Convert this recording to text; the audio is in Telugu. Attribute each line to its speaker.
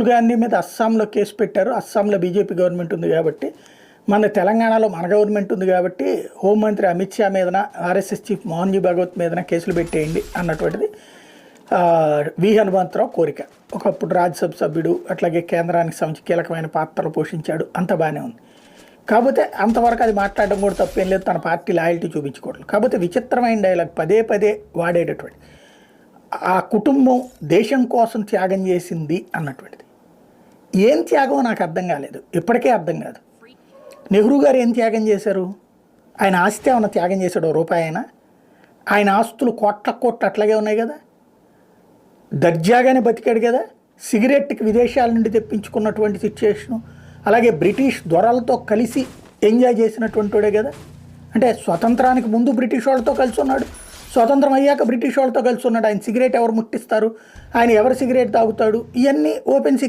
Speaker 1: రాహుల్ గాంధీ మీద అస్సాంలో కేసు పెట్టారు. అస్సాంలో బీజేపీ గవర్నమెంట్ ఉంది కాబట్టి, మన తెలంగాణలో మన గవర్నమెంట్ ఉంది కాబట్టి హోంమంత్రి అమిత్ షా మీదన, ఆర్ఎస్ఎస్ చీఫ్ మోహన్జీ భాగవత్ మీదన కేసులు పెట్టేయండి అన్నటువంటిది వి హనుమంతరావు కోరిక. ఒకప్పుడు రాజ్యసభ సభ్యుడు, అట్లాగే కేంద్రానికి సంబంధించి కీలకమైన పాత్రలు పోషించాడు, అంత బాగానే ఉంది. కాకపోతే అంతవరకు అది మాట్లాడడం కూడా తప్పేం లేదు, తన పార్టీ లాయల్టీ చూపించుకోవడం. కాకపోతే విచిత్రమైన డైలాగ్ పదే పదే వాడేటటువంటి, ఆ కుటుంబం దేశం కోసం త్యాగం చేసింది అన్నటువంటిది. ఏం త్యాగమో నాకు అర్థం కాలేదు, ఇప్పటికే అర్థం కాదు. నెహ్రూ గారు ఏం త్యాగం చేశారు? ఆయన ఆస్తి ఏమన్నా త్యాగం చేశాడు రూపాయి అయినా? ఆయన ఆస్తులు కోట్ల అట్లాగే ఉన్నాయి కదా, దర్జాగానే బతికాడు కదా. సిగరెట్కి విదేశాల నుండి తెప్పించుకున్నటువంటి సిచ్యుయేషను, అలాగే బ్రిటిష్ దొరలతో కలిసి ఎంజాయ్ చేసినటువంటి వాడే కదా. అంటే స్వతంత్రానికి ముందు బ్రిటిష్ వాళ్ళతో కలిసి ఉన్నాడు, స్వతంత్రం అయ్యాక బ్రిటిష్ వాళ్ళతో కలిసి ఉన్నాడు. ఆయన సిగరెట్ ఎవరు ముట్టిస్తారు, ఆయన ఎవరు సిగరెట్ తాగుతాడు, ఇవన్నీ ఓపెన్